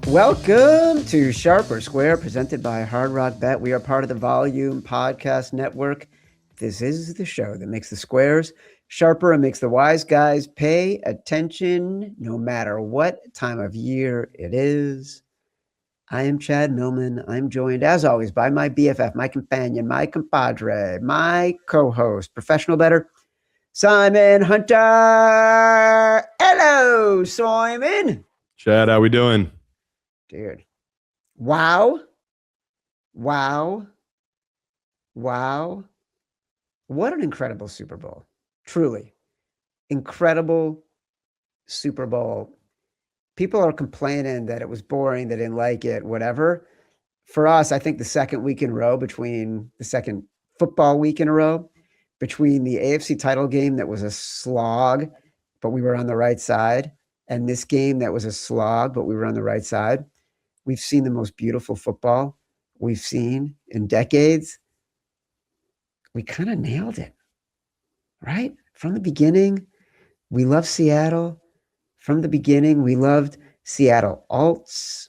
Welcome to Sharp or Square, presented by Hard Rock Bet. We are part of the Volume Podcast Network. This is the show that makes the squares sharper and makes the wise guys pay attention no matter what time of year it is. I am Chad Millman. I'm joined, as always, by my BFF, my companion, my compadre, my co-host, professional bettor, Simon Hunter. Hello, Simon. Chad, how we doing? Dude. Wow. What an incredible Super Bowl. Truly. Incredible Super Bowl. People are complaining that it was boring, they didn't like it, whatever. For us, I think the second football week in a row, between the AFC title game that was a slog, but we were on the right side, and this game that was a slog, but we were on the right side, we've seen the most beautiful football we've seen in decades. We kind of nailed it, right? From the beginning, we love Seattle. From the beginning, we loved Seattle alts.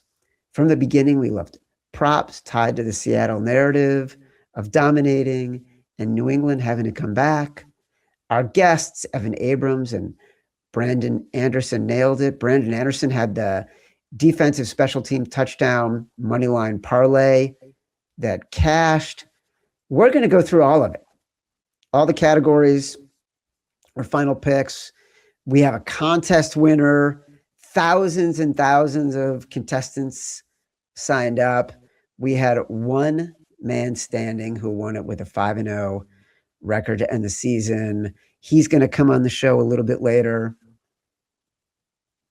From the beginning, we loved props tied to the Seattle narrative of dominating and New England having to come back. Our guests, Evan Abrams and Brandon Anderson, nailed it. Brandon Anderson had the defensive special team touchdown moneyline parlay that cashed. We're going to go through all of it, all the categories, our final picks. We have a contest winner, thousands and thousands of contestants signed up. We had one man standing who won it with a 5-0 record to end the season. He's going to come on the show a little bit later.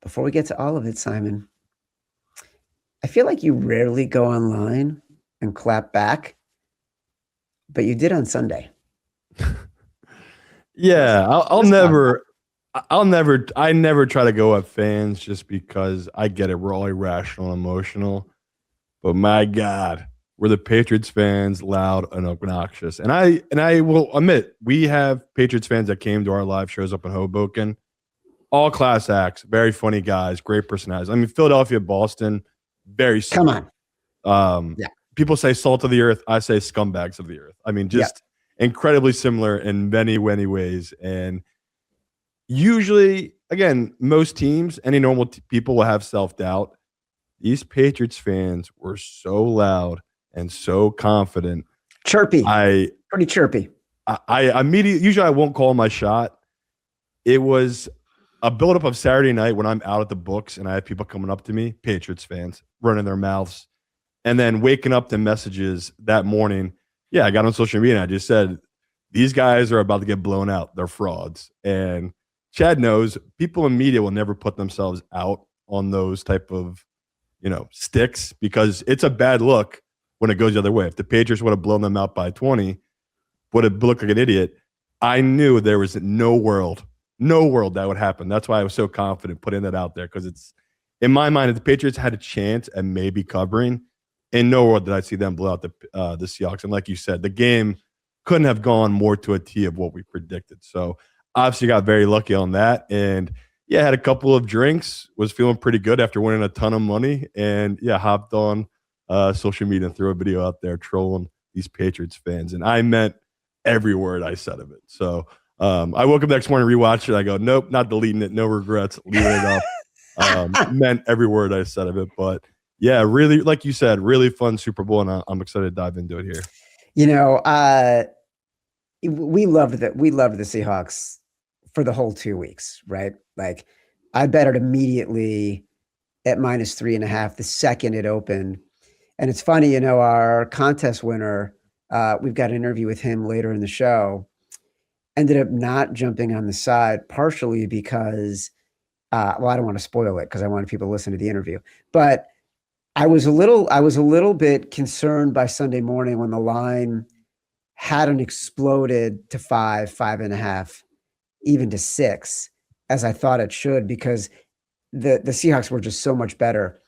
Before we get to all of it, Simon, I feel like you rarely go online and clap back, but you did on Sunday. Yeah, I never try to go at fans just because I get it. We're all irrational and emotional, but my God, we're the Patriots fans, loud and obnoxious. And I will admit, we have Patriots fans that came to our live shows up in Hoboken, all class acts, very funny guys, great personalities. I mean, Philadelphia, Boston, very similar. Come on. Yeah. People say salt of the earth. I say scumbags of the earth. I mean, just incredibly similar in many, many ways. And usually, again, most teams, any normal people will have self-doubt. These Patriots fans were so loud and so confident. Chirpy. Pretty chirpy. I immediately, usually I won't call my shot. It was a buildup of Saturday night when I'm out at the books and I have people coming up to me, Patriots fans, running their mouths, and then waking up to messages that morning. Yeah, I got on social media and I just said, these guys are about to get blown out. They're frauds. And Chad knows people in media will never put themselves out on those type of, sticks, because it's a bad look when it goes the other way. If the Patriots would have blown them out by 20, would have looked like an idiot. I knew there was no world that would happen. That's why I was so confident putting that out there, because it's, in my mind, if the Patriots had a chance and maybe covering, in no world did I see them blow out the Seahawks. And like you said, the game couldn't have gone more to a T of what we predicted. So obviously got very lucky on that. And yeah, had a couple of drinks, was feeling pretty good after winning a ton of money. And yeah, hopped on social media and threw a video out there trolling these Patriots fans. And I meant every word I said of it. So I woke up next morning, rewatched it. I go, nope, not deleting it. No regrets. Leaving it up. Meant every word I said of it. But yeah, really, like you said, really fun Super Bowl. And I'm excited to dive into it here. We loved the Seahawks for the whole 2 weeks, right? Like, I bet it immediately at -3.5 the second it opened. And it's funny, our contest winner, we've got an interview with him later in the show, ended up not jumping on the side, partially because, I don't want to spoil it because I wanted people to listen to the interview. But I was a little bit concerned by Sunday morning when the line hadn't exploded to 5.5, even to 6, as I thought it should, because the Seahawks were just so much better.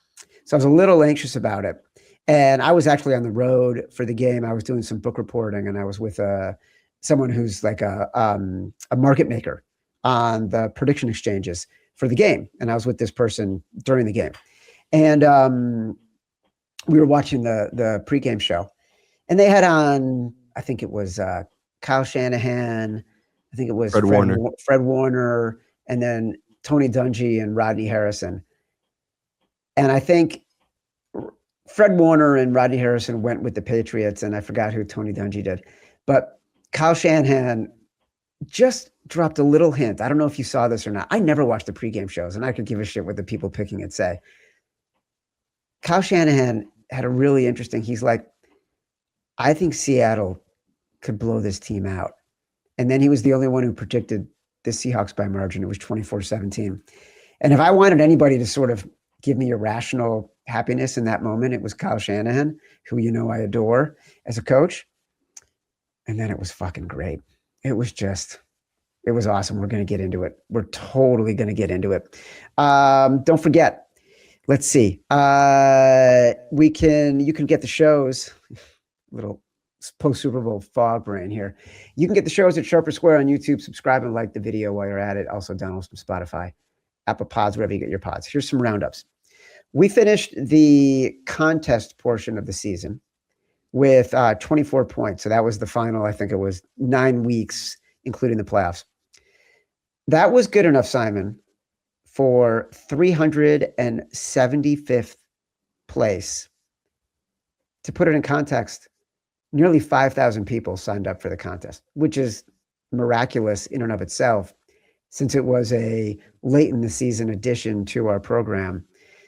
So I was a little anxious about it. And I was actually on the road for the game. I was doing some book reporting, and I was with someone who's like a market maker on the prediction exchanges for the game. And I was with this person during the game. And we were watching the pregame show, and they had on, I think it was Kyle Shanahan, I think it was Fred Warner, and then Tony Dungy and Rodney Harrison. And I think Fred Warner and Rodney Harrison went with the Patriots, and I forgot who Tony Dungy did. But Kyle Shanahan just dropped a little hint. I don't know if you saw this or not. I never watched the pregame shows, and I could give a shit what the people picking it say. Kyle Shanahan had a really interesting, he's like, I think Seattle could blow this team out. And then he was the only one who predicted the Seahawks by margin. It was 24-17. And if I wanted anybody to sort of give me irrational happiness in that moment, it was Kyle Shanahan, who I adore as a coach. And then it was fucking great. It was awesome. We're going to get into it. We're totally going to get into it. Don't forget, let's see. You can get the shows, little post Super Bowl fog brain here. You can get the shows at Sharper Square on YouTube. Subscribe and like the video while you're at it. Also download from Spotify, Apple Pods, wherever you get your pods. Here's some roundups. We finished the contest portion of the season with 24 points. So that was the final, I think it was 9 weeks, including the playoffs. That was good enough, Simon, for 375th place. To put it in context, nearly 5,000 people signed up for the contest, which is miraculous in and of itself, since it was a late in the season addition to our program.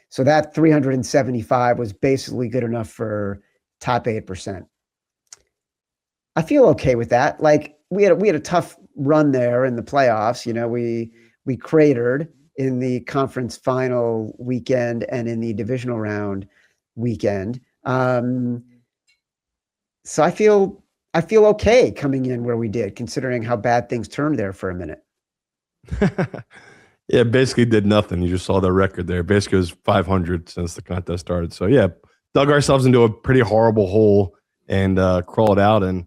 So that 375 was basically good enough for top 8%. I feel okay with that. Like we had a tough run there in the playoffs. We cratered in the conference final weekend and in the divisional round weekend. So I feel okay coming in where we did, considering how bad things turned there for a minute. Yeah, basically did nothing. You just saw the record there. Basically it was 500 since the contest started. So yeah, dug ourselves into a pretty horrible hole and crawled out. And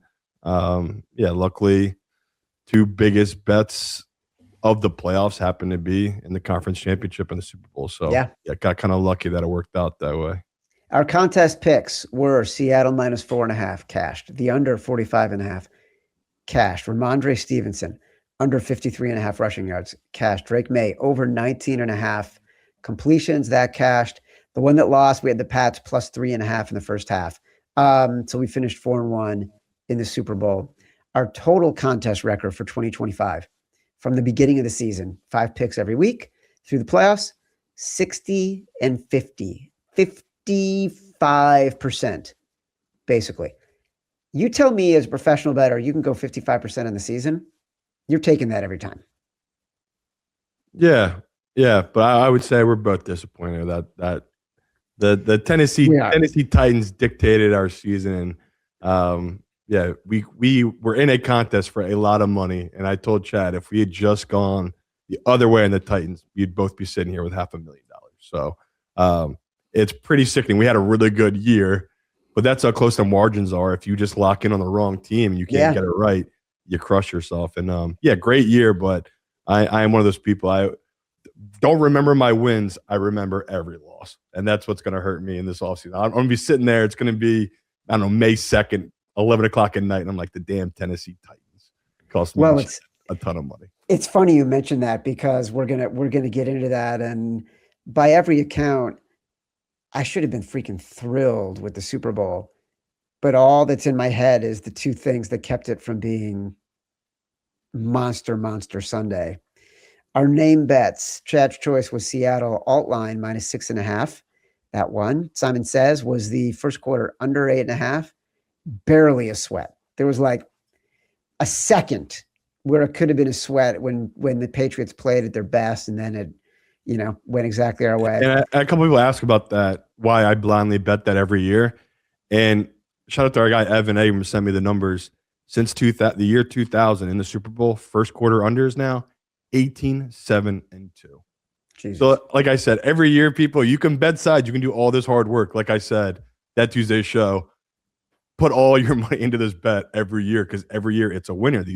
luckily 2 biggest bets of the playoffs happened to be in the conference championship and the Super Bowl. So yeah, got kind of lucky that it worked out that way. Our contest picks were Seattle -4.5 cashed, the under 45.5 cashed, Ramondre Stevenson under 53.5 rushing yards cashed, Drake Maye over 19.5 completions that cashed. The one that lost, we had the Pats +3.5 in the first half. So we finished 4-1 in the Super Bowl. Our total contest record for 2025 from the beginning of the season, 5 picks every week through the playoffs, 60 and 50. 55%, basically. You tell me as a professional bettor, you can go 55% in the season. You're taking that every time. Yeah. But I would say we're both disappointed that the Tennessee Titans dictated our season. We were in a contest for a lot of money, and I told Chad if we had just gone the other way in the Titans, we'd both be sitting here with $500,000. So it's pretty sickening. We had a really good year, but that's how close the margins are. If you just lock in on the wrong team and you can't get it right, you crush yourself. And great year, but I am one of those people. I don't remember my wins. I remember every loss, and that's what's going to hurt me in this offseason. I'm going to be sitting there. It's going to be, I don't know, May 2nd, 11 o'clock at night, and I'm like, the damn Tennessee Titans cost me a ton of money. It's funny you mentioned that because we're gonna get into that, and by every account, I should have been freaking thrilled with the Super Bowl, but all that's in my head is the 2 things that kept it from being monster Sunday. Our name bets, Chad's choice was Seattle alt line -6.5. That one, Simon Says, was the first quarter under 8.5. Barely a sweat. There was like a second where it could have been a sweat when the Patriots played at their best, and then it went exactly our way. And a couple people ask about that, why I blindly bet that every year. And shout out to our guy, Evan Abrams, sent me the numbers. Since the year 2000 in the Super Bowl, first quarter unders now, 18-7-2. Jesus. So like I said, every year, people, you can bet sides. You can do all this hard work. Like I said, that Tuesday show, put all your money into this bet every year because every year it's a winner.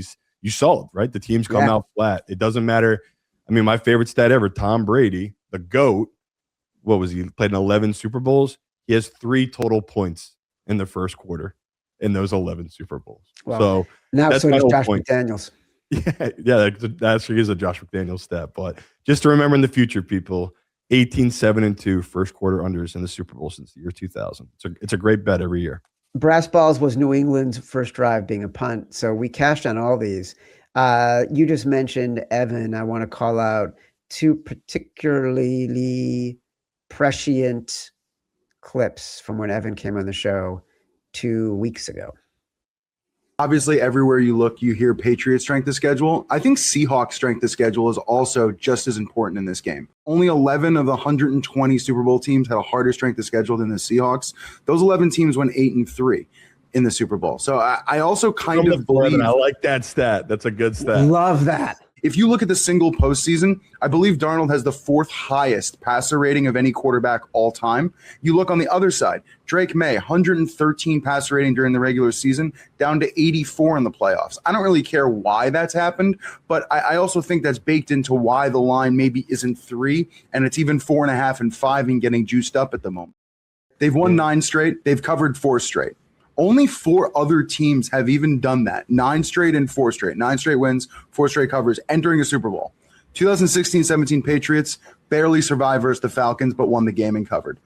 You saw it, right? The teams come out flat. It doesn't matter. I mean, my favorite stat ever, Tom Brady, the GOAT, what was he played in 11 Super Bowls. He has 3 total points in the first quarter in those 11 Super Bowls. Well, So now that's so my does whole Josh point. McDaniels. Yeah, that actually is a Josh McDaniels stat. But just to remember in the future, people, 18-7-2 first quarter unders in the Super Bowl since the year 2000. It's a great bet every year. Brass balls was New England's first drive being a punt, so we cashed on all these. You just mentioned Evan. I want to call out 2 particularly prescient clips from when Evan came on the show 2 weeks ago. Obviously, everywhere you look, you hear Patriots strength of schedule. I think Seahawks strength of schedule is also just as important in this game. Only 11 of the 120 Super Bowl teams had a harder strength of schedule than the Seahawks. Those 11 teams went 8-3 in the Super Bowl. So I also kind of believe. I like that stat. That's a good stat. Love that. If you look at the single postseason, I believe Darnold has the 4th highest passer rating of any quarterback all time. You look on the other side, Drake Maye, 113 passer rating during the regular season, down to 84 in the playoffs. I don't really care why that's happened, but I also think that's baked into why the line maybe isn't 3, and it's even 4.5 and 5 and getting juiced up at the moment. They've won 9 straight. They've covered 4 straight. Only 4 other teams have even done that. 9 straight and 4 straight. 9 straight wins, 4 straight covers, entering a Super Bowl. 2016-17 Patriots barely survived versus the Falcons, but won the game and covered.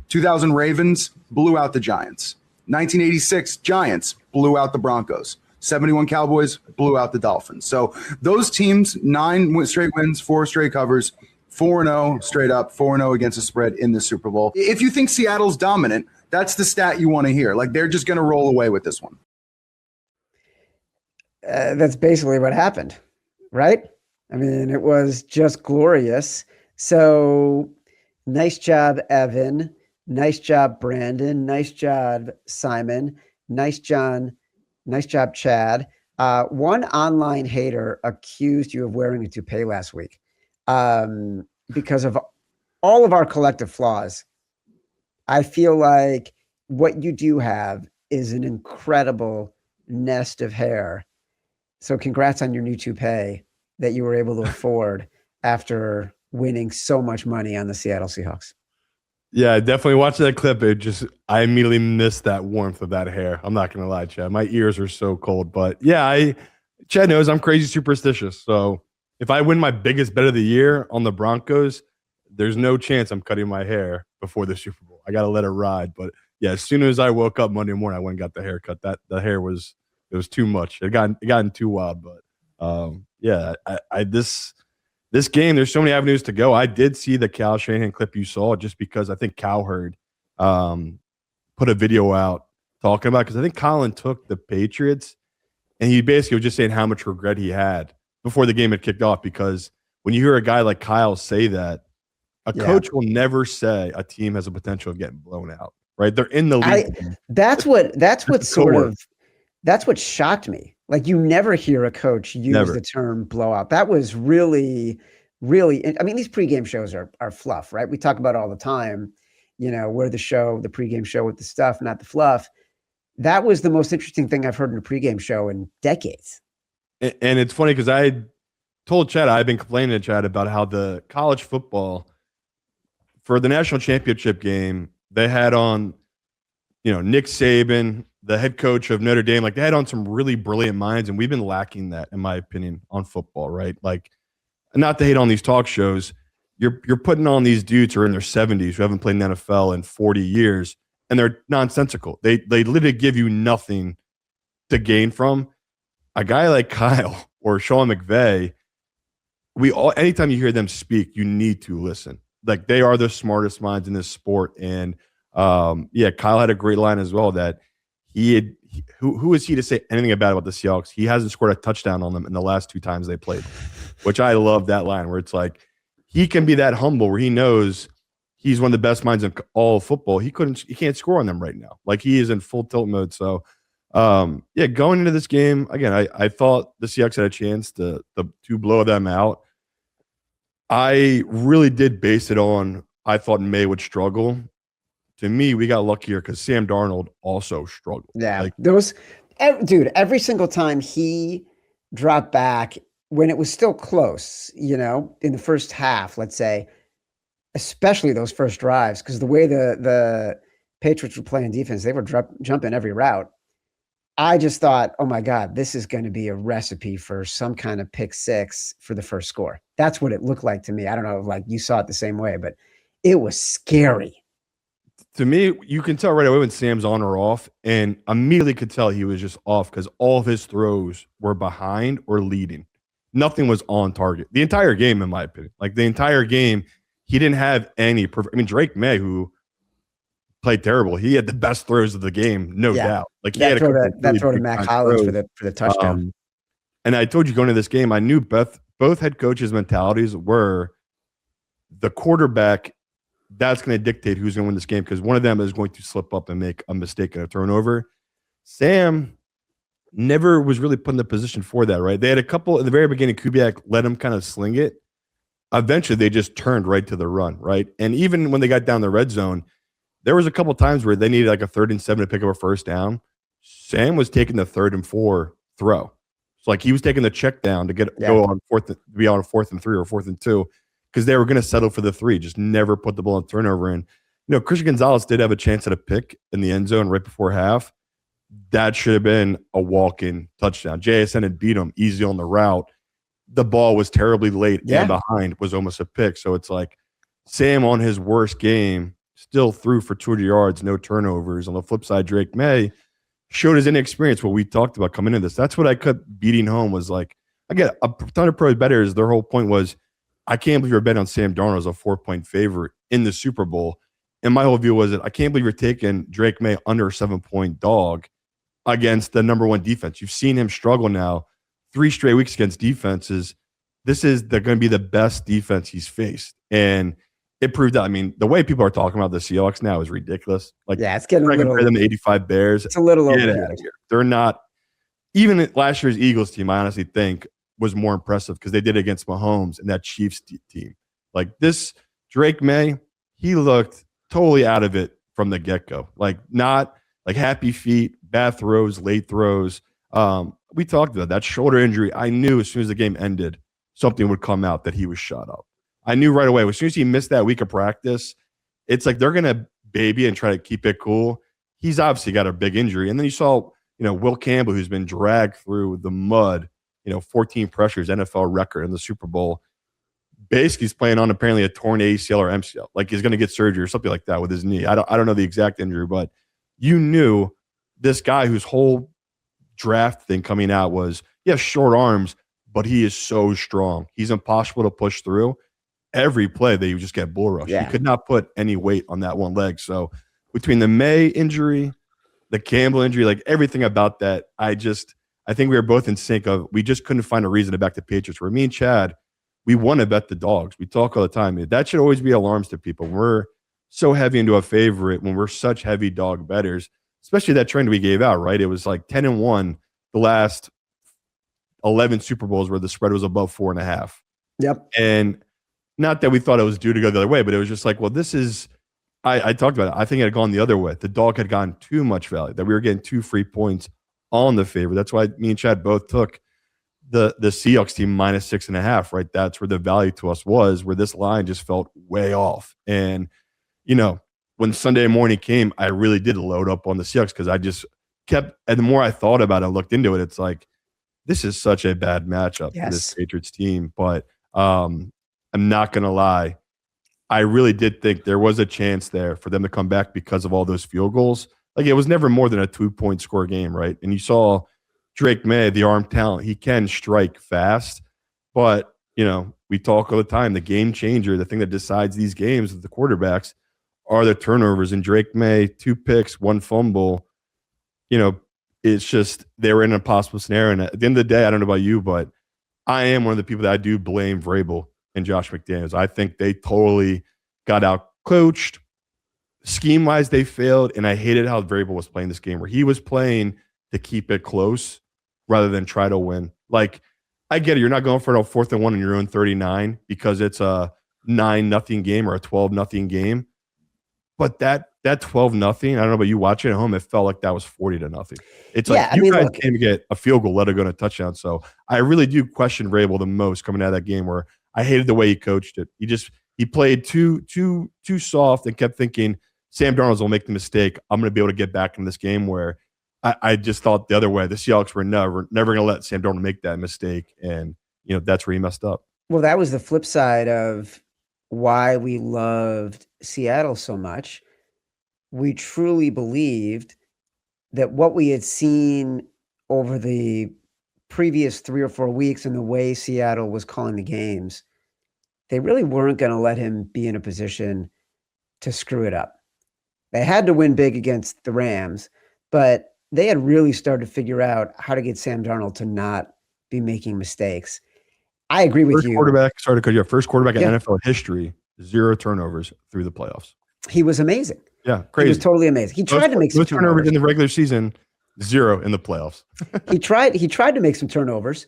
2000 Ravens blew out the Giants. 1986 Giants blew out the Broncos. 71 Cowboys blew out the Dolphins. So those teams, 9 straight wins, 4 straight covers, 4-0 straight up, 4-0 against the spread in the Super Bowl. If you think Seattle's dominant, that's the stat you want to hear. Like, they're just going to roll away with this one. That's basically what happened, right? I mean, it was just glorious. So nice job, Evan. Nice job, Brandon. Nice job, Simon. Nice job, Chad. One online hater accused you of wearing a toupee last week because of all of our collective flaws. I feel like what you do have is an incredible nest of hair. So congrats on your new toupee that you were able to afford after winning so much money on the Seattle Seahawks. Yeah, I definitely watched that clip. I immediately missed that warmth of that hair. I'm not going to lie, Chad. My ears are so cold. But yeah, Chad knows I'm crazy superstitious. So if I win my biggest bet of the year on the Broncos, there's no chance I'm cutting my hair before the Super Bowl. I got to let it ride. But yeah, as soon as I woke up Monday morning, I went and got the haircut. The hair was too much. It gotten too wild. But yeah, this game, there's so many avenues to go. I did see the Cal Shanahan clip you saw just because I think Cowherd put a video out talking about, because I think Colin took the Patriots and he basically was just saying how much regret he had before the game had kicked off. Because when you hear a guy like Kyle say that, a coach will never say a team has a potential of getting blown out, right? They're in the league. That's what shocked me. Like, you never hear a coach use the term blowout. That was really, really, I mean, these pregame shows are fluff, right? We talk about it all the time, we're the pregame show with the stuff, not the fluff. That was the most interesting thing I've heard in a pregame show in decades. And it's funny because I told Chad, I've been complaining to Chad about how the college football for the national championship game, they had on, Nick Saban, the head coach of Notre Dame. Like, they had on some really brilliant minds, and we've been lacking that, in my opinion, on football, right? Like, not to hate on these talk shows, you're putting on these dudes who are in their 70s who haven't played in the NFL in 40 years, and they're nonsensical. They literally give you nothing to gain from. A guy like Kyle or Sean McVay, anytime you hear them speak, you need to listen. Like, they are the smartest minds in this sport. And Kyle had a great line as well that who is he to say anything about the Seahawks? He hasn't scored a touchdown on them in the last 2 times they played, which I love that line where it's like, he can be that humble where he knows he's one of the best minds in all of football. He can't score on them right now. Like, he is in full tilt mode. So going into this game, again, I thought the Seahawks had a chance to blow them out. I really did base it on, I thought May would struggle. To me, we got luckier because Sam Darnold also struggled. Yeah, every single time he dropped back when it was still close, in the first half, let's say, especially those first drives, because the way the Patriots were playing defense, they were jumping every route. I just thought, oh my God, this is going to be a recipe for some kind of pick six for the first score. That's what it looked like to me. I don't know if like you saw it the same way, but it was scary. To me, you can tell right away when Sam's on or off, and immediately could tell he was just off because all of his throws were behind or leading. Nothing was on target. The entire game, in my opinion. Like the entire game, he didn't have any perfect. I mean, Drake Maye, who played terrible, he had the best throws of the game, no doubt. Like he had that throw to Mac Hollins for the touchdown. And I told you going into this game, I knew both head coaches' mentalities were the quarterback. That's going to dictate who's going to win this game because one of them is going to slip up and make a mistake and a turnover. Sam never was really put in the position for that, right? They had a couple in the very beginning. Kubiak let him kind of sling it. Eventually, they just turned right to the run, right? And even when they got down the red zone, there was a couple times where they needed like a 3rd and 7 to pick up a first down. Sam was taking the 3rd and 4 throw. It's like he was taking the check down to go on 4th and 3 or 4th and 2 because they were going to settle for the 3, just never put the ball in turnover in. You know, Christian Gonzalez did have a chance at a pick in the end zone right before half. That should have been a walk-in touchdown. JSN had beat him easy on the route. The ball was terribly late and behind, was almost a pick. So it's like Sam on his worst game still threw for 200 yards, no turnovers. On the flip side, Drake Maye showed his inexperience, what we talked about coming into this. That's what I kept beating home was like, I get a ton of pros bettors. Their whole point was, I can't believe you're betting on Sam Darnold as a 4-point favorite in the Super Bowl. And my whole view was that I can't believe you're taking Drake Maye under a 7-point dog against the number 1 defense. You've seen him struggle now 3 straight weeks against defenses. They're going to be the best defense he's faced. And it proved that. I mean, the way people are talking about the Seahawks now is ridiculous. Like, it's getting I compare them to 85 Bears. It's a little over. They're not. Even last year's Eagles team, I honestly think, was more impressive because they did it against Mahomes and that Chiefs team. Like this Drake Maye, he looked totally out of it from the get-go. Like not like happy feet, bad throws, late throws. We talked about that shoulder injury. I knew as soon as the game ended, something would come out that he was shut up. I knew right away. As soon as he missed that week of practice, it's like they're going to baby and try to keep it cool. He's obviously got a big injury. And then you saw, Will Campbell, who's been dragged through the mud, 14 pressures, NFL record in the Super Bowl. Basically, he's playing on apparently a torn ACL or MCL. Like he's going to get surgery or something like that with his knee. I don't know the exact injury, but you knew this guy whose whole draft thing coming out was, short arms, but he is so strong. He's impossible to push through. Every play that you just get bull rush. He could not put any weight on that one leg. So between the Maye injury, the Campbell injury, like everything about that, I think we were both in sync of we just couldn't find a reason to back the Patriots. Where me and Chad, we want to bet the dogs. We talk all the time. That should always be alarms to people. We're so heavy into a favorite when we're such heavy dog bettors, especially that trend we gave out, right? It was like 10-1 the last 11 Super Bowls where the spread was above 4.5. Yep. And not that we thought it was due to go the other way, but it was just like, well, this is, I talked about it. I think it had gone the other way. The dog had gotten too much value, that we were getting 2 free points on the favorite. That's why me and Chad both took the Seahawks team minus 6.5, right? That's where the value to us was, where this line just felt way off. And, when Sunday morning came, I really did load up on the Seahawks because I just kept, and the more I thought about it, looked into it, it's like, this is such a bad matchup for this Patriots team. But I'm not going to lie. I really did think there was a chance there for them to come back because of all those field goals. Like it was never more than a 2-point score game, right? And you saw Drake Maye, the arm talent, he can strike fast. But, we talk all the time, the game changer, the thing that decides these games with the quarterbacks are the turnovers. And Drake Maye, 2 picks, 1 fumble, it's just they were in an impossible scenario. And at the end of the day, I don't know about you, but I am one of the people that I do blame Vrabel and Josh McDaniels. I think they totally got out coached. Scheme-wise, they failed. And I hated how Vrabel was playing this game, where he was playing to keep it close rather than try to win. Like, I get it. You're not going for a 4th and 1 in your own 39 because it's a 9-0 game or a 12-0 game. But that 12-0, I don't know about you watching at home, it felt like that was 40-0. It's like you guys came to get a field goal, let it go to a touchdown. So I really do question Vrabel the most coming out of that game, where I hated the way he coached it. he played too soft and kept thinking Sam Darnold will make the mistake. I'm going to be able to get back in this game, where I just thought the other way. The Seahawks were never going to let Sam Darnold make that mistake, and that's where he messed up. Well, that was the flip side of why we loved Seattle so much. We truly believed that what we had seen over the previous 3 or 4 weeks and the way Seattle was calling the games, they really weren't going to let him be in a position to screw it up. They had to win big against the Rams, but they had really started to figure out how to get Sam Darnold to not be making mistakes. I agree with you. First quarterback in NFL history, 0 turnovers through the playoffs. He was amazing. Yeah, crazy. He was totally amazing. He tried to make some turnovers in the regular season, 0 in the playoffs. He tried to make some turnovers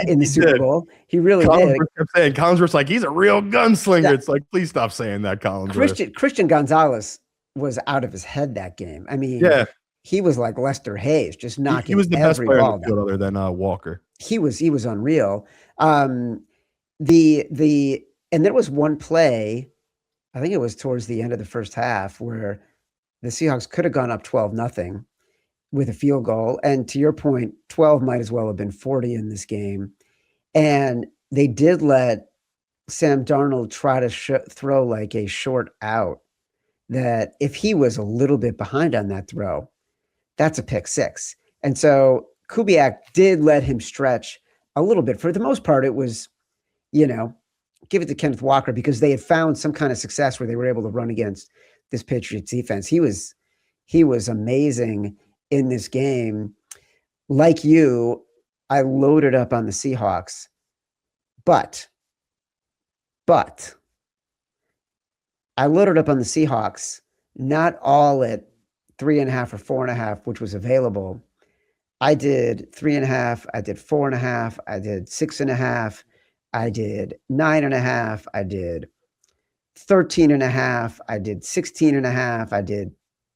in the Super Bowl. He really did. Kept saying Collinsworth's like, he's a real gunslinger. Yeah. It's like, please stop saying that, Collinsworth. Christian Gonzalez was out of his head that game. I mean, he was like Lester Hayes, just knocking. He was the best player on the field other than Walker. He was unreal. And there was one play, I think it was towards the end of the first half, where the Seahawks could have gone up 12-0 with a field goal. And to your point, 12 might as well have been 40 in this game. And they did let Sam Darnold try to throw like a short out, that if he was a little bit behind on that throw, that's a pick six. And so Kubiak did let him stretch a little bit. For the most part, it was, give it to Kenneth Walker, because they had found some kind of success where they were able to run against this Patriots defense. He was amazing in this game. Like you, I loaded up on the Seahawks, but I loaded up on the Seahawks, not all at 3.5 or 4.5, which was available. I did 3.5. I did 4.5. I did 6.5. I did 9.5. I did 13.5. I did 16.5. I did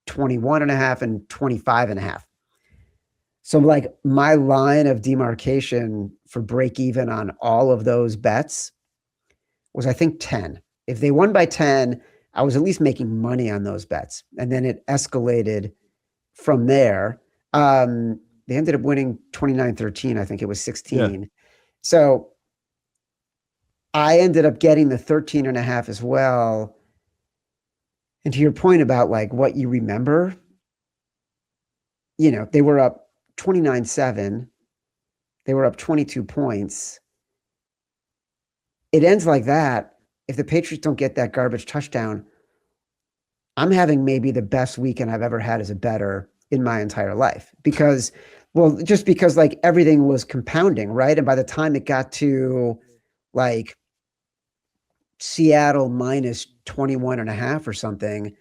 21.5 and 25.5. So like my line of demarcation for break even on all of those bets was, I think, 10. If they won by 10, I was at least making money on those bets. And then it escalated from there. They ended up winning 29-13. I think it was 16. Yeah. So I ended up getting the 13.5 as well. And to your point about like what you remember, they were up 29-7. They were up 22 points. It ends like that. If the Patriots don't get that garbage touchdown, I'm having maybe the best weekend I've ever had as a bettor in my entire life, because like everything was compounding, right? And by the time it got to like Seattle minus 21.5 or something,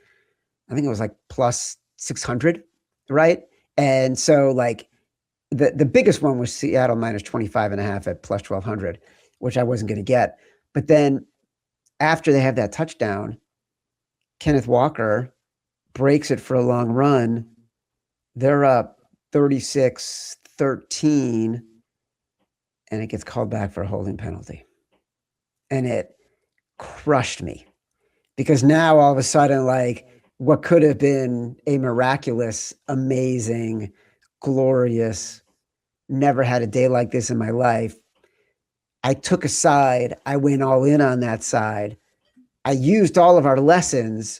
I think it was like plus 600, right? And so like the biggest one was Seattle minus 25.5 at plus 1,200, which I wasn't going to get. But then after they have that touchdown, Kenneth Walker breaks it for a long run. They're up 36-13, and it gets called back for a holding penalty. And it crushed me, because now all of a sudden, like, what could have been a miraculous, amazing, glorious, never had a day like this in my life, I took a side. I went all in on that side. I used all of our lessons,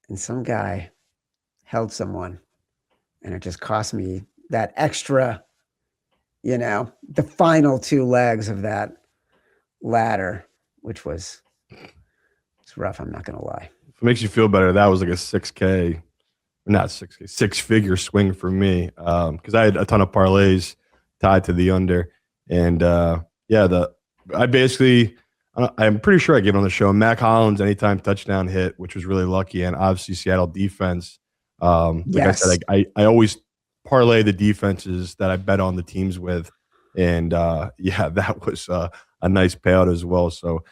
and some guy held someone, and it just cost me that extra, the final 2 legs of that ladder, which was, it's rough. I'm not going to lie. If it makes you feel better, that was like a 6-figure swing for me, because I had a ton of parlays tied to the under. And I'm pretty sure I gave it on the show, Mac Hollins anytime touchdown hit, which was really lucky, and obviously Seattle defense. I said, I always parlay the defenses that I bet on the teams with, and that was a nice payout as well. So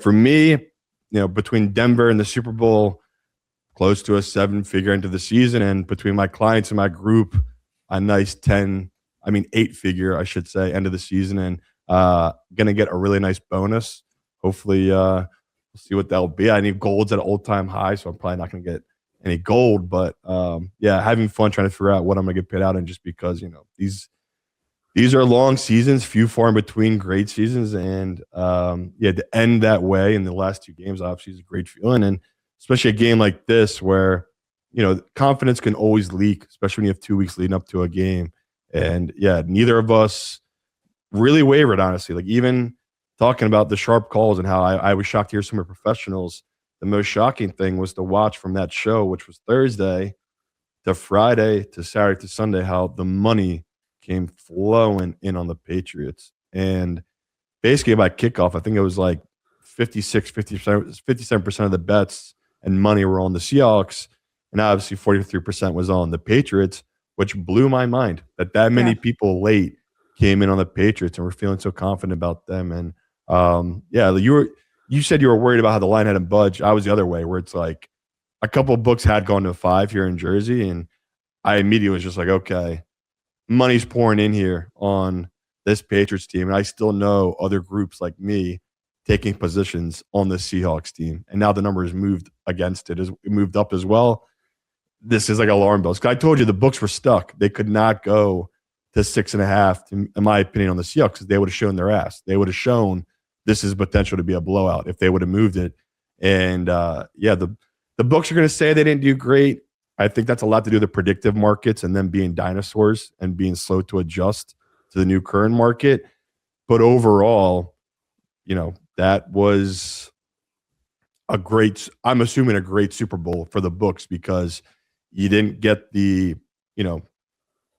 for me, between Denver and the Super Bowl, close to a 7-figure into the season, and between my clients and my group, a nice 8-figure, I should say, end of the season, and going to get a really nice bonus, hopefully we'll see what that'll be. I need gold's at an all-time high, so I'm probably not going to get any gold. But yeah, having fun trying to figure out what I'm going to get paid out in, just because these are long seasons, few far in between great seasons, and yeah, to end that way in the last 2 games obviously is a great feeling, and especially a game like this where confidence can always leak, especially when you have 2 weeks leading up to a game. And yeah, neither of us really wavered, honestly. Like, even talking about the sharp calls and how I was shocked to hear some of the professionals. The most shocking thing was to watch from that show, which was Thursday to Friday to Saturday to Sunday, how the money came flowing in on the Patriots. And basically by kickoff, I think it was like 57% of the bets and money were on the Seahawks. And obviously 43% was on the Patriots, which blew my mind that many people late came in on the Patriots and were feeling so confident about them. And yeah, you said you were worried about how the line hadn't budged. I was the other way, where it's like a couple of books had gone to 5 here in Jersey, and I immediately was just like, okay, money's pouring in here on this Patriots team. And I still know other groups like me taking positions on the Seahawks team. And now the number has moved against it, it moved up as well. This is like alarm bells. I told you the books were stuck. They could not go to 6.5, in my opinion, on the Seahawks, because they would have shown their ass. They would have shown this is potential to be a blowout if they would have moved it. And yeah, the books are going to say they didn't do great. I think that's a lot to do with the predictive markets and them being dinosaurs and being slow to adjust to the new current market. But overall, that was I'm assuming a great Super Bowl for the books, because you didn't get you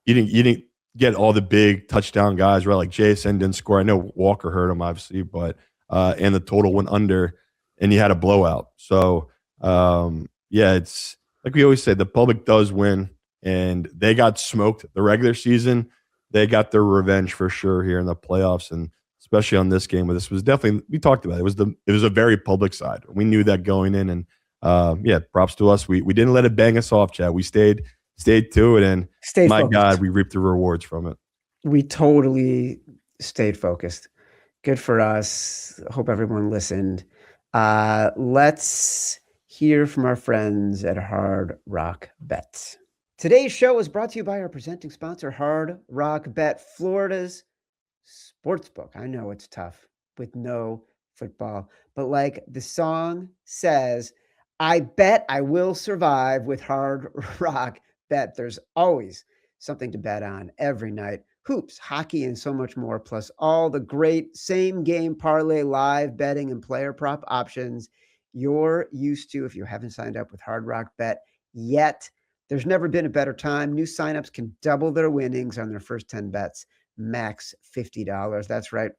didn't get all the big touchdown guys, right? Like JSN didn't score. I know Walker hurt him, obviously, but and the total went under, and you had a blowout. So yeah, it's like we always say, the public does win, and they got smoked the regular season. They got their revenge for sure here in the playoffs, and especially on this game, where this was definitely, we talked about it. It was a very public side. We knew that going in, and yeah, props to us. We didn't let it bang us off, Chad. We stayed to it, and my focused. God, we reaped the rewards from it. We totally stayed focused. Good for us. Hope everyone listened. Let's hear from our friends at Hard Rock Bets. Today's show is brought to you by our presenting sponsor, Hard Rock Bet, Florida's sportsbook. I know it's tough with no football, but like the song says, I bet I will survive with Hard Rock Bet. There's always something to bet on every night. Hoops, hockey, and so much more, plus all the great same game parlay, live betting, and player prop options you're used to if you haven't signed up with Hard Rock Bet yet. There's never been a better time. New signups can double their winnings on their first 10 bets, max $50. That's right.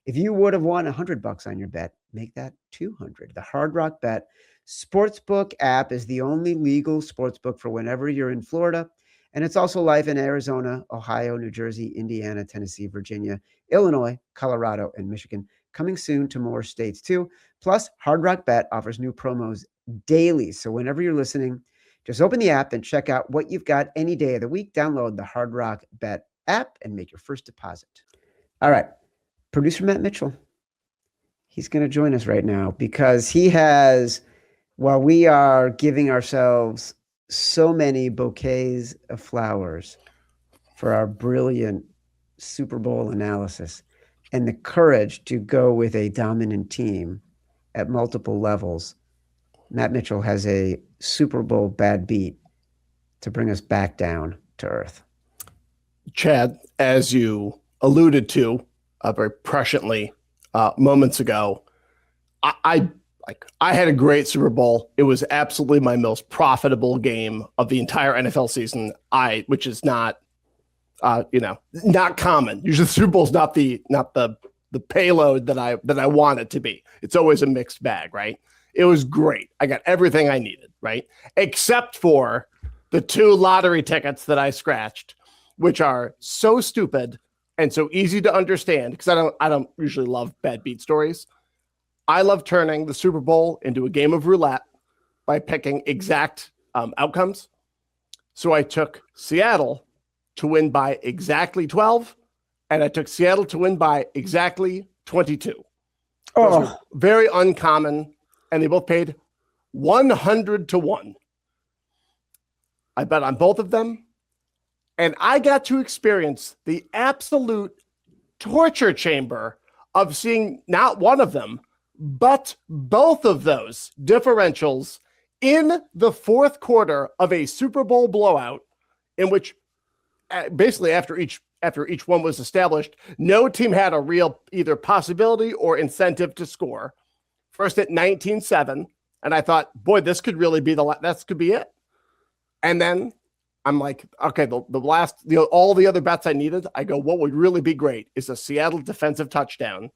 If you would have won $100 on your bet, make that $200. The Hard Rock Bet Sportsbook app is the only legal sportsbook for whenever you're in Florida. And it's also live in Arizona, Ohio, New Jersey, Indiana, Tennessee, Virginia, Illinois, Colorado, and Michigan. Coming soon to more states too. Plus, Hard Rock Bet offers new promos daily. So whenever you're listening, just open the app and check out what you've got any day of the week. Download the Hard Rock Bet app and make your first deposit. All right. Producer Matt Mitchell, he's going to join us right now, because he has, while we are giving ourselves so many bouquets of flowers for our brilliant Super Bowl analysis and the courage to go with a dominant team at multiple levels, Matt Mitchell has a Super Bowl bad beat to bring us back down to earth. Chad, as you alluded to very presciently moments ago, I had a great Super Bowl. It was absolutely my most profitable game of the entire NFL season. Which is not, not common. Usually, the Super Bowl is not the payload that I want it to be. It's always a mixed bag, right? It was great. I got everything I needed, right? Except for the 2 lottery tickets that I scratched, which are so stupid and so easy to understand, because I don't usually love bad beat stories. I love turning the Super Bowl into a game of roulette by picking exact outcomes. So I took Seattle to win by exactly 12, and I took Seattle to win by exactly 22. Those were very uncommon, and they both paid 100 to 1. I bet on both of them, and I got to experience the absolute torture chamber of seeing not one of them, but both of those differentials in the fourth quarter of a Super Bowl blowout, in which basically after each one was established, no team had a real either possibility or incentive to score. First at 19-7, and I thought, boy, this could really be this could be it. And then I'm like, okay, the last, all the other bets I needed, I go, what would really be great is a Seattle defensive touchdown,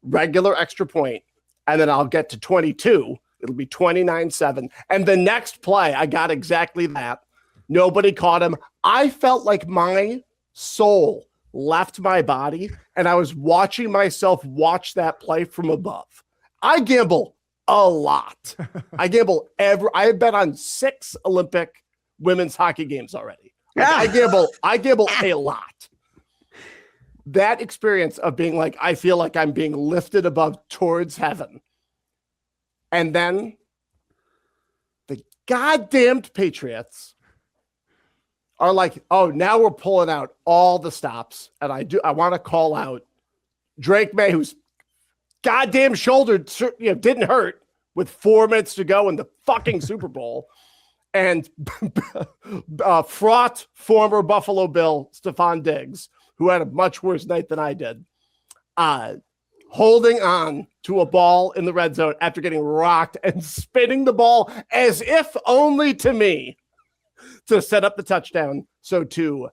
regular extra point, and then I'll get to 22. It'll be 29-7. And the next play, I got exactly that. Nobody caught him. I felt like my soul left my body, and I was watching myself watch that play from above. I gamble a lot. I gamble I have bet on 6 Olympic women's hockey games already. I gamble a lot. That experience of being like, I feel like I'm being lifted above towards heaven. And then the goddamned Patriots are like, oh, now we're pulling out all the stops. And I want to call out Drake Maye, whose goddamn shoulder didn't hurt with 4 minutes to go in the fucking Super Bowl. And fraught former Buffalo Bill Stephon Diggs, who had a much worse night than I did, holding on to a ball in the red zone after getting rocked and spinning the ball as if only to me to set up the touchdown. So to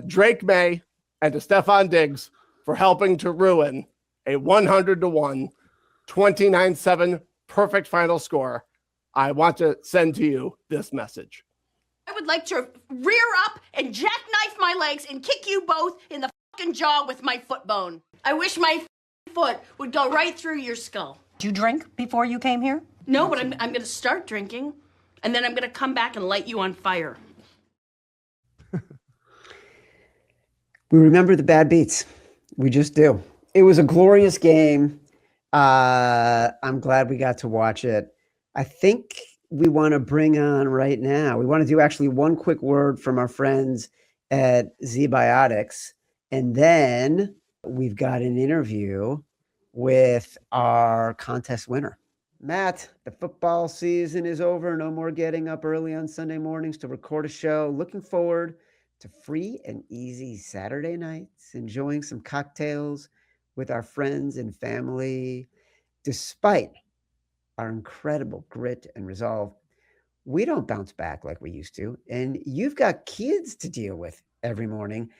Drake Maye and to Stephon Diggs for helping to ruin a 100 to 1, 29-7 perfect final score, I want to send to you this message. I would like to rear up and jackknife my legs and kick you both in the fucking jaw with my foot bone. I wish my foot would go right through your skull. Did you drink before you came here? No, but I'm going to start drinking, and then I'm going to come back and light you on fire. We remember the bad beats. We just do. It was a glorious game. I'm glad we got to watch it. I think we want to bring on right now. We want to do actually one quick word from our friends at Zbiotics. And then we've got an interview with our contest winner. Matt, the football season is over. No more getting up early on Sunday mornings to record a show. Looking forward to free and easy Saturday nights, enjoying some cocktails with our friends and family. Despite our incredible grit and resolve, we don't bounce back like we used to. And you've got kids to deal with every morning.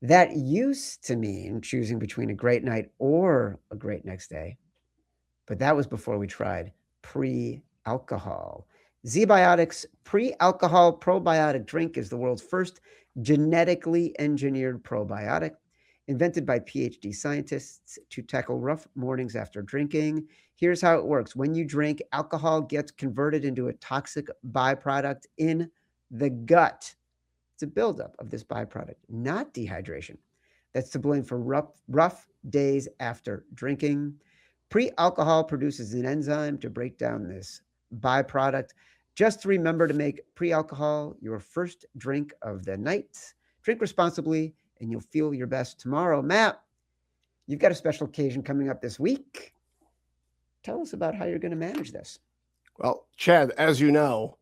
That used to mean choosing between a great night or a great next day. But that was before we tried pre-alcohol. Zbiotics pre-alcohol probiotic drink is the world's first genetically engineered probiotic, invented by PhD scientists to tackle rough mornings after drinking. Here's how it works. When you drink, alcohol gets converted into a toxic byproduct in the gut. It's a buildup of this byproduct, not dehydration. That's to blame for rough days after drinking. Pre-alcohol produces an enzyme to break down this byproduct. Just remember to make pre-alcohol your first drink of the night. Drink responsibly, and you'll feel your best tomorrow. Matt, you've got a special occasion coming up this week. Tell us about how you're going to manage this. Well, Chad, as you know,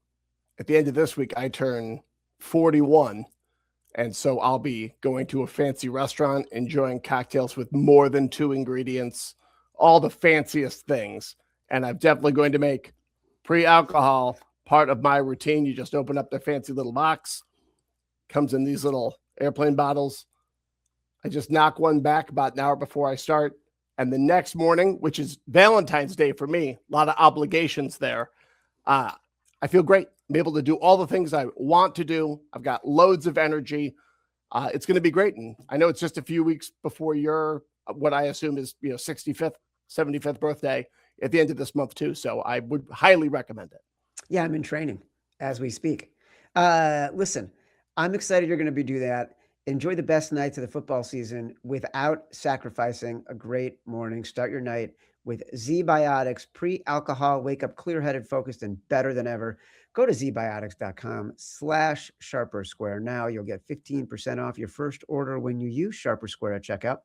at the end of this week, I turn 41. And so I'll be going to a fancy restaurant, enjoying cocktails with more than 2 ingredients, all the fanciest things. And I'm definitely going to make pre-alcohol part of my routine. You just open up the fancy little box. Comes in these little airplane bottles. I just knock one back about an hour before I start. And the next morning, which is Valentine's Day for me, a lot of obligations there. I feel great. I'm able to do all the things I want to do. I've got loads of energy. It's going to be great. And I know it's just a few weeks before your, what I assume is, 65th, 75th birthday at the end of this month too. So I would highly recommend it. Yeah, I'm in training as we speak. Listen, I'm excited you're going to do that. Enjoy the best nights of the football season without sacrificing a great morning. Start your night with Zbiotics, pre-alcohol, wake up clear-headed, focused, and better than ever. Go to zbiotics.com/sharper square. Now you'll get 15% off your first order when you use Sharper Square at checkout.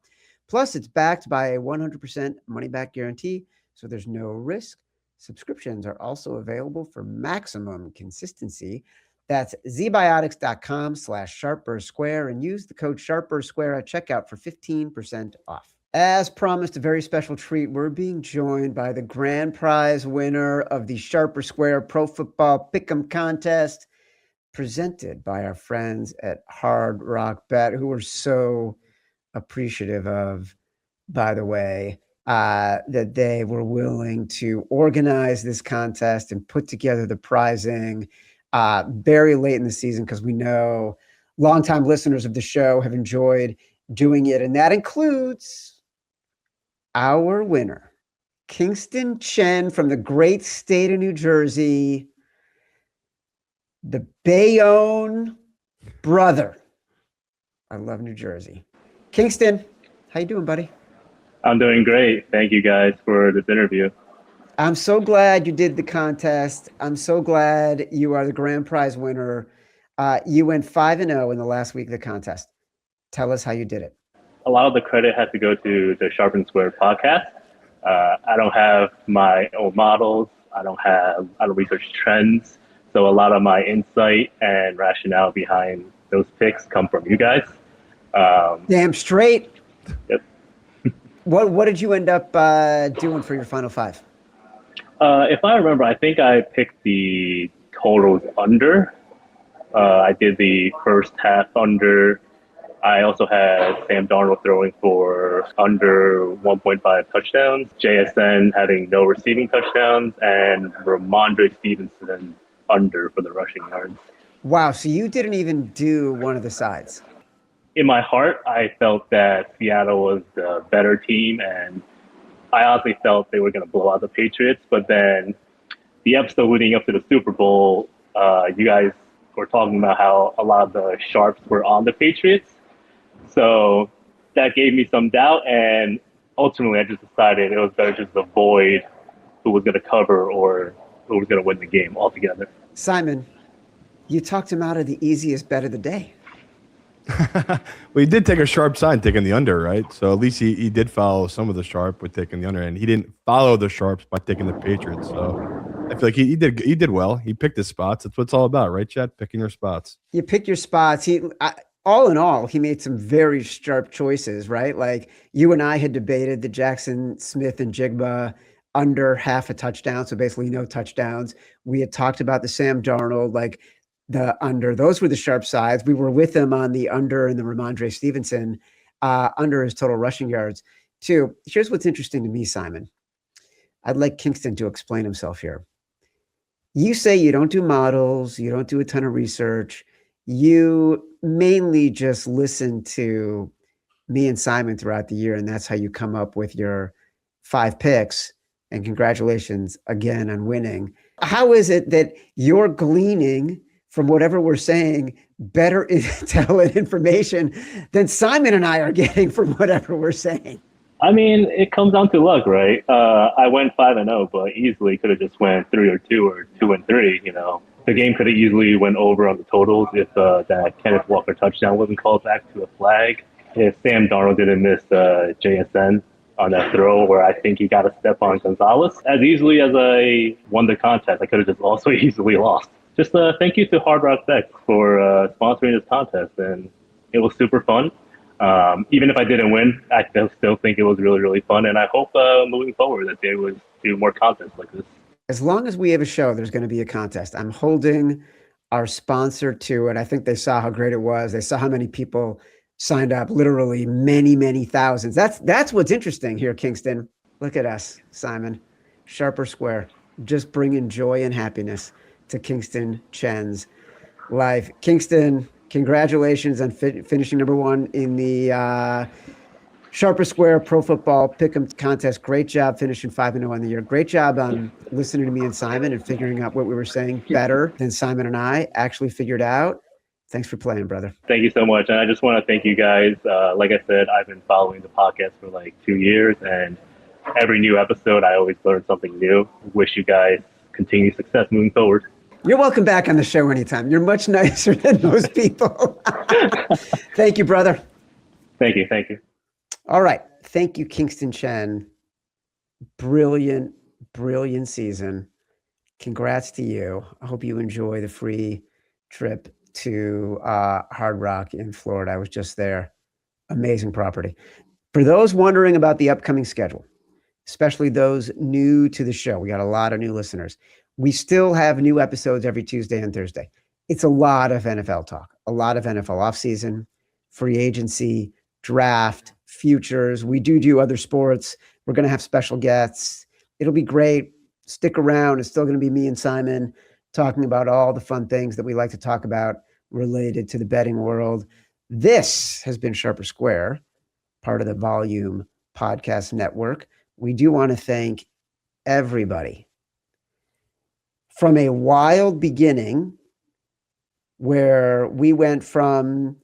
Plus, it's backed by a 100% money-back guarantee, so there's no risk. Subscriptions are also available for maximum consistency. That's zbiotics.com/sharper square and use the code sharper square at checkout for 15% off. As promised, a very special treat. We're being joined by the grand prize winner of the Sharper Square Pro Football Pick'em contest, presented by our friends at Hard Rock Bet, who we're so appreciative of, by the way, that they were willing to organize this contest and put together the prizing very late in the season, because we know longtime listeners of the show have enjoyed doing it. And that includes our winner, Kingston Chen from the great state of New Jersey, the Bayonne brother. I love New Jersey. Kingston, how you doing, buddy? I'm doing great. Thank you guys for this interview. I'm so glad you did the contest. I'm so glad you are the grand prize winner. You went 5-0 in the last week of the contest. Tell us how you did it. A lot of the credit has to go to the Sharp and Square podcast. I don't have my own models. I don't research trends. So a lot of my insight and rationale behind those picks come from you guys. Damn straight. Yep. What did you end up doing for your final five? If I remember, I think I picked the totals under. I did the first half under. I also had Sam Darnold throwing for under 1.5 touchdowns, JSN having no receiving touchdowns, and Ramondre Stevenson under for the rushing yards. Wow, so you didn't even do one of the sides. In my heart, I felt that Seattle was the better team, and I honestly felt they were going to blow out the Patriots. But then the episode leading up to the Super Bowl, you guys were talking about how a lot of the sharps were on the Patriots. So that gave me some doubt, and ultimately I just decided it was better just to avoid who was going to cover or who was going to win the game altogether. Simon, you talked him out of the easiest bet of the day. Well, he did take a sharp side taking the under, right? So at least he did follow some of the sharp with taking the under, and he didn't follow the sharps by taking the Patriots. So I feel like he did well. He picked his spots. That's what it's all about, right, Chad? Picking your spots. You pick your spots. All in all, he made some very sharp choices, right? Like you and I had debated the Jackson Smith and Jigba under half a touchdown, so basically no touchdowns. We had talked about the Sam Darnold, like the under. Those were the sharp sides. We were with him on the under and the Ramondre Stevenson under his total rushing yards too. Here's what's interesting to me, Simon. I'd like Kingston to explain himself here. You say you don't do models, you don't do a ton of research. You mainly just listen to me and Simon throughout the year, and that's how you come up with your 5 picks. And congratulations again on winning. How is it that you're gleaning from whatever we're saying better intel and information than Simon and I are getting from whatever we're saying? I mean, it comes down to luck, right? I went 5-0, but easily could have just went 3-2 or 2-3. You know, the game could have easily went over on the totals if that Kenneth Walker touchdown wasn't called back to a flag. If Sam Darnold didn't miss JSN on that throw where I think he got a step on Gonzalez, as easily as I won the contest, I could have just also easily lost. Just thank you to Hard Rock Bet for sponsoring this contest, and it was super fun. Even if I didn't win, I still think it was really, really fun, and I hope moving forward that they would do more contests like this. As long as we have a show, there's going to be a contest. I'm holding our sponsor to it. I think they saw how great it was. They saw how many people signed up, literally many, many thousands. That's what's interesting here, Kingston. Look at us, Simon. Sharper Square, just bringing joy and happiness to Kingston Chen's life. Kingston, congratulations on finishing number 1 in the Sharper Square Pro Football Pick'em contest. Great job finishing 5-0 on the year. Great job on listening to me and Simon and figuring out what we were saying better than Simon and I actually figured out. Thanks for playing, brother. Thank you so much. And I just want to thank you guys. Like I said, I've been following the podcast for like 2 years, and every new episode, I always learn something new. Wish you guys continued success moving forward. You're welcome back on the show anytime. You're much nicer than most people. Thank you, brother. Thank you. Thank you. All right. Thank you, Kingston Chen. Brilliant, brilliant season. Congrats to you. I hope you enjoy the free trip to Hard Rock in Florida. I was just there. Amazing property. For those wondering about the upcoming schedule, especially those new to the show, we got a lot of new listeners. We still have new episodes every Tuesday and Thursday. It's a lot of NFL talk, a lot of NFL offseason, free agency, draft, futures. We do other sports. We're going to have special guests. It'll be great. Stick around. It's still going to be me and Simon talking about all the fun things that we like to talk about related to the betting world. This has been Sharper Square, part of the Volume Podcast Network. We do want to thank everybody. From a wild beginning where we went from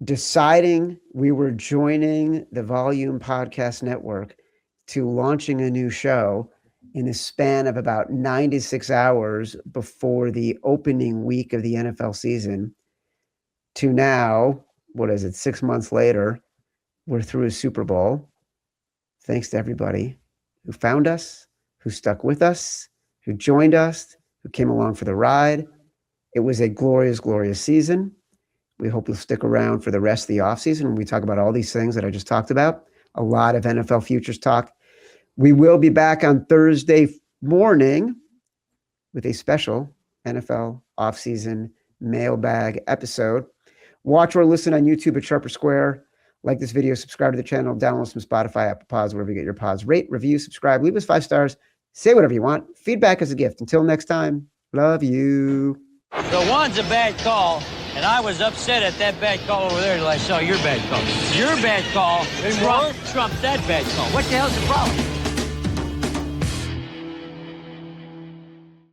deciding we were joining the Volume Podcast Network to launching a new show in a span of about 96 hours before the opening week of the NFL season to now, 6 months later, we're through a Super Bowl. Thanks to everybody who found us, who stuck with us, who joined us, who came along for the ride. It was a glorious, glorious season. We hope you'll stick around for the rest of the offseason when we talk about all these things that I just talked about. A lot of NFL futures talk. We will be back on Thursday morning with a special NFL offseason mailbag episode. Watch or listen on YouTube at Sharper Square. Like this video, subscribe to the channel, download some Spotify, Apple Pods, wherever you get your pods. Rate, review, subscribe, leave us 5 stars. Say whatever you want. Feedback is a gift. Until next time, love you. The one's a bad call, and I was upset at that bad call over there until I saw your bad call. Your bad call trumps that bad call. What the hell's the problem?